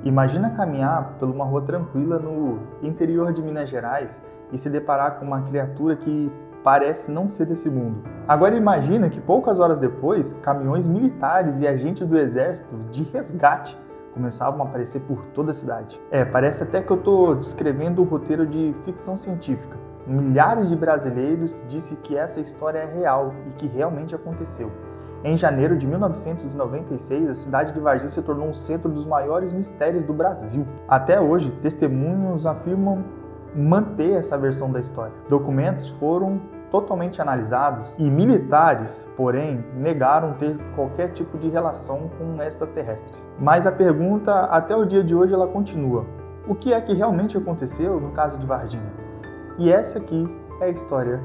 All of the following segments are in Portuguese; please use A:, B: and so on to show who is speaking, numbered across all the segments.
A: Imagina caminhar por uma rua tranquila no interior de Minas Gerais e se deparar com uma criatura que parece não ser desse mundo. Agora imagina que poucas horas depois, caminhões militares e agentes do exército de resgate começavam a aparecer por toda a cidade. Parece até que eu estou descrevendo um roteiro de ficção científica. Milhares de brasileiros disseram que essa história é real e que realmente aconteceu. Em janeiro de 1996, a cidade de Varginha se tornou um centro dos maiores mistérios do Brasil. Até hoje, testemunhos afirmam manter essa versão da história. Documentos foram totalmente analisados e militares, porém, negaram ter qualquer tipo de relação com extraterrestres. Mas a pergunta, até o dia de hoje, ela continua. O que é que realmente aconteceu no caso de Varginha? E essa aqui é a história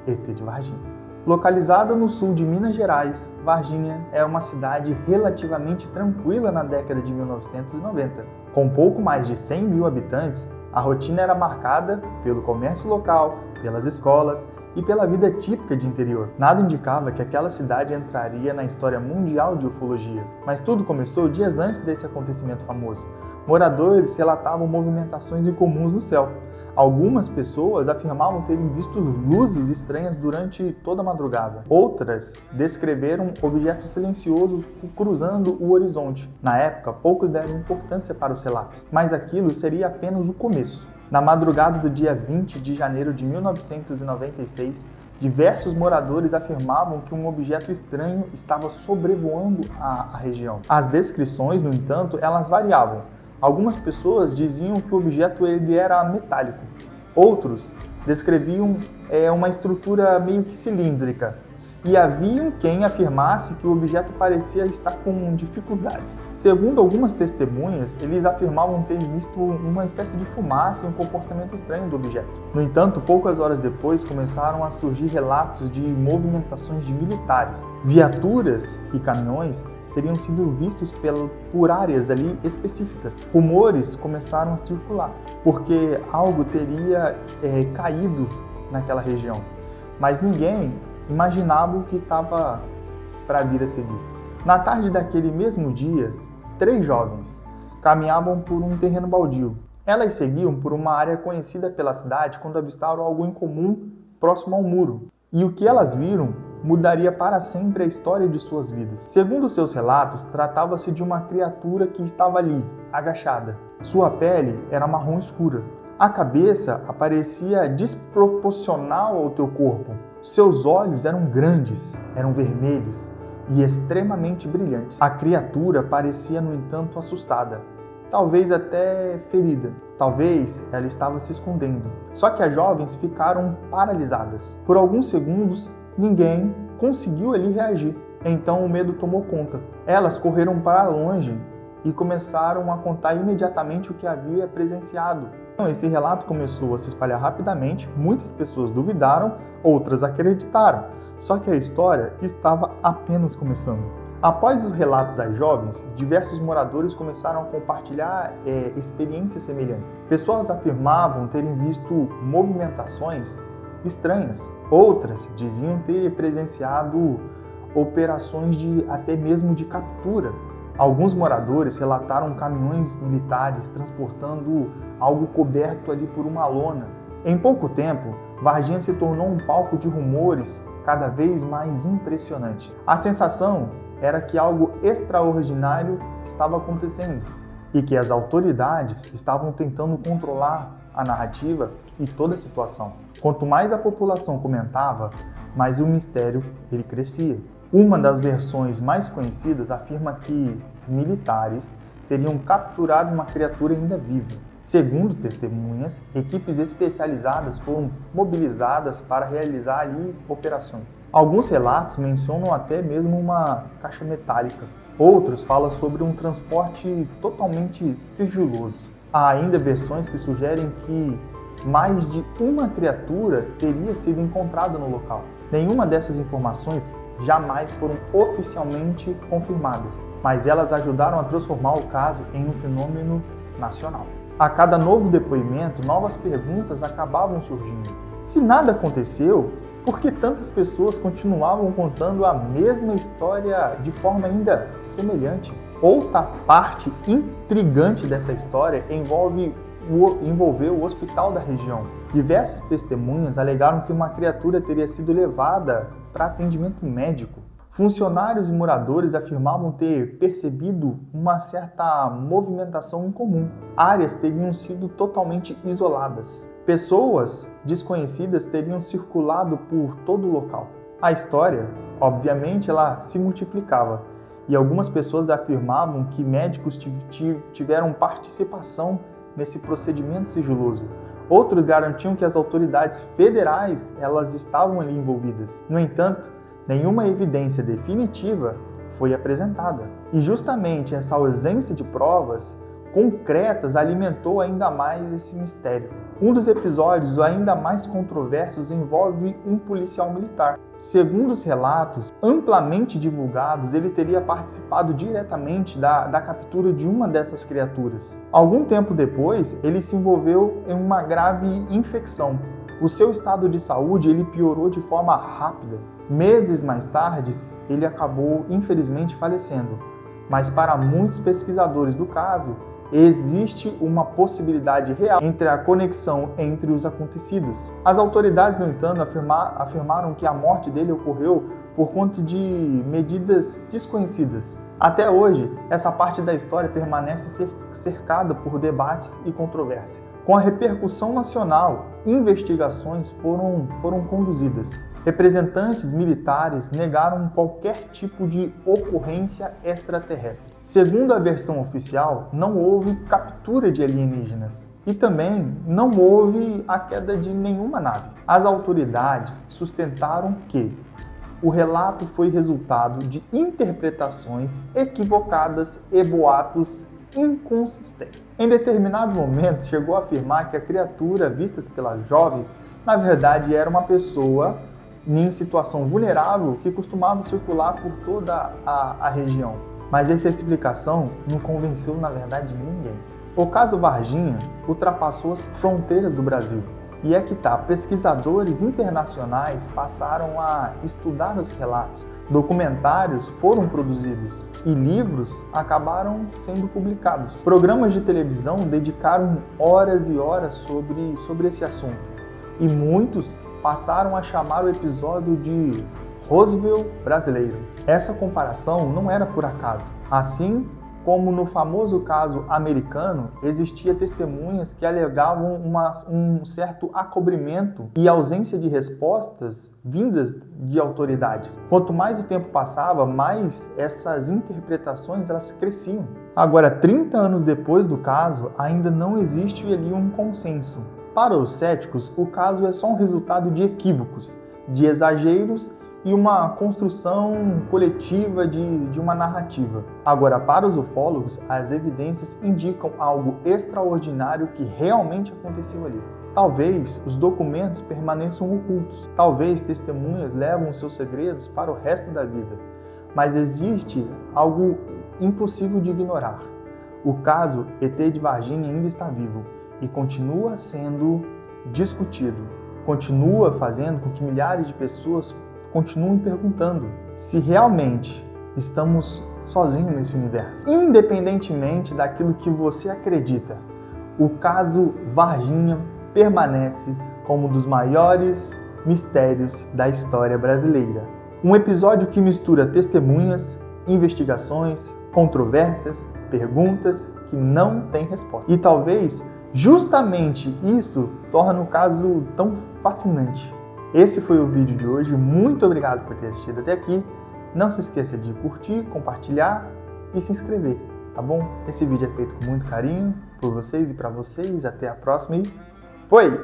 A: ET de Varginha. Localizada no sul de Minas Gerais, Varginha é uma cidade relativamente tranquila na década de 1990. Com pouco mais de 100 mil habitantes, a rotina era marcada pelo comércio local, pelas escolas e pela vida típica de interior. Nada indicava que aquela cidade entraria na história mundial de ufologia. Mas tudo começou dias antes desse acontecimento famoso. Moradores relatavam movimentações incomuns no céu. Algumas pessoas afirmavam terem visto luzes estranhas durante toda a madrugada. Outras descreveram objetos silenciosos cruzando o horizonte. Na época, poucos deram importância para os relatos, mas aquilo seria apenas o começo. Na madrugada do dia 20 de janeiro de 1996, diversos moradores afirmavam que um objeto estranho estava sobrevoando a região. As descrições, no entanto, elas variavam. Algumas pessoas diziam que o objeto era metálico. Outros descreviam uma estrutura meio que cilíndrica. E havia quem afirmasse que o objeto parecia estar com dificuldades. Segundo algumas testemunhas, eles afirmavam ter visto uma espécie de fumaça e um comportamento estranho do objeto. No entanto, poucas horas depois começaram a surgir relatos de movimentações de militares. Viaturas e caminhões teriam sido vistos por áreas ali específicas. Rumores começaram a circular, porque algo teria caído naquela região. Mas ninguém imaginava o que estava para vir a seguir. Na tarde daquele mesmo dia, 3 jovens caminhavam por um terreno baldio. Elas seguiam por uma área conhecida pela cidade quando avistaram algo incomum próximo ao muro. E o que elas viram mudaria para sempre a história de suas vidas. Segundo seus relatos, tratava-se de uma criatura que estava ali, agachada. Sua pele era marrom escura. A cabeça aparecia desproporcional ao teu corpo. Seus olhos eram grandes, eram vermelhos e extremamente brilhantes. A criatura parecia, no entanto, assustada. Talvez até ferida. Talvez ela estava se escondendo. Só que as jovens ficaram paralisadas. Por alguns segundos, ninguém conseguiu ali reagir. Então o medo tomou conta. Elas correram para longe e começaram a contar imediatamente o que havia presenciado. Então, esse relato começou a se espalhar rapidamente, muitas pessoas duvidaram, outras acreditaram. Só que a história estava apenas começando. Após o relato das jovens, diversos moradores começaram a compartilhar experiências semelhantes. Pessoas afirmavam terem visto movimentações estranhas. Outras diziam ter presenciado operações até mesmo de captura. Alguns moradores relataram caminhões militares transportando algo coberto ali por uma lona. Em pouco tempo, Varginha se tornou um palco de rumores cada vez mais impressionantes. A sensação era que algo extraordinário estava acontecendo e que as autoridades estavam tentando controlar a narrativa e toda a situação. Quanto mais a população comentava, mais o mistério ele crescia. Uma das versões mais conhecidas afirma que militares teriam capturado uma criatura ainda viva. Segundo testemunhas, equipes especializadas foram mobilizadas para realizar ali operações. Alguns relatos mencionam até mesmo uma caixa metálica. Outros falam sobre um transporte totalmente sigiloso. Há ainda versões que sugerem que mais de uma criatura teria sido encontrada no local. Nenhuma dessas informações jamais foram oficialmente confirmadas, mas elas ajudaram a transformar o caso em um fenômeno nacional. A cada novo depoimento, novas perguntas acabavam surgindo. Se nada aconteceu, por que tantas pessoas continuavam contando a mesma história de forma ainda semelhante? Outra parte intrigante dessa história envolveu o hospital da região. Diversas testemunhas alegaram que uma criatura teria sido levada para atendimento médico. Funcionários e moradores afirmavam ter percebido uma certa movimentação incomum. Áreas teriam sido totalmente isoladas. Pessoas desconhecidas teriam circulado por todo o local. A história, obviamente, ela se multiplicava e algumas pessoas afirmavam que médicos tiveram participação nesse procedimento sigiloso. Outros garantiam que as autoridades federais elas estavam ali envolvidas. No entanto, nenhuma evidência definitiva foi apresentada. E justamente essa ausência de provas concretas alimentou ainda mais esse mistério. Um dos episódios ainda mais controversos envolve um policial militar. Segundo os relatos amplamente divulgados, ele teria participado diretamente da captura de uma dessas criaturas. Algum tempo depois, ele se envolveu em uma grave infecção. O seu estado de saúde ele piorou de forma rápida. Meses mais tarde, ele acabou infelizmente falecendo. Mas para muitos pesquisadores do caso, existe uma possibilidade real entre a conexão entre os acontecidos. As autoridades, no entanto, afirmaram que a morte dele ocorreu por conta de medidas desconhecidas. Até hoje, essa parte da história permanece cercada por debates e controvérsias. Com a repercussão nacional, investigações foram conduzidas. Representantes militares negaram qualquer tipo de ocorrência extraterrestre. Segundo a versão oficial, não houve captura de alienígenas e também não houve a queda de nenhuma nave. As autoridades sustentaram que o relato foi resultado de interpretações equivocadas e boatos inconsistentes. Em determinado momento, chegou a afirmar que a criatura vista pelas jovens, na verdade, era uma pessoa em situação vulnerável que costumava circular por toda a região. Mas essa explicação não convenceu, na verdade, ninguém. O caso Varginha ultrapassou as fronteiras do Brasil. E é que pesquisadores internacionais passaram a estudar os relatos. Documentários foram produzidos e livros acabaram sendo publicados. Programas de televisão dedicaram horas e horas sobre esse assunto. E muitos passaram a chamar o episódio de Roswell brasileiro. Essa comparação não era por acaso. Assim como no famoso caso americano, existia testemunhas que alegavam um certo acobrimento e ausência de respostas vindas de autoridades. Quanto mais o tempo passava, mais essas interpretações elas cresciam. Agora, 30 anos depois do caso, ainda não existe ali um consenso. Para os céticos, o caso é só um resultado de equívocos, de exageros e uma construção coletiva de uma narrativa. Agora, para os ufólogos, as evidências indicam algo extraordinário que realmente aconteceu ali. Talvez os documentos permaneçam ocultos, talvez testemunhas levam seus segredos para o resto da vida, mas existe algo impossível de ignorar. O caso ET de Varginha ainda está vivo e continua sendo discutido, continua fazendo com que milhares de pessoas continuem perguntando se realmente estamos sozinhos nesse universo. Independentemente daquilo que você acredita, o caso Varginha permanece como um dos maiores mistérios da história brasileira. Um episódio que mistura testemunhas, investigações, controvérsias, perguntas que não têm resposta. E talvez justamente isso torna o caso tão fascinante. Esse foi o vídeo de hoje. Muito obrigado por ter assistido até aqui. Não se esqueça de curtir, compartilhar e se inscrever, tá bom? Esse vídeo é feito com muito carinho por vocês e para vocês. Até a próxima e foi!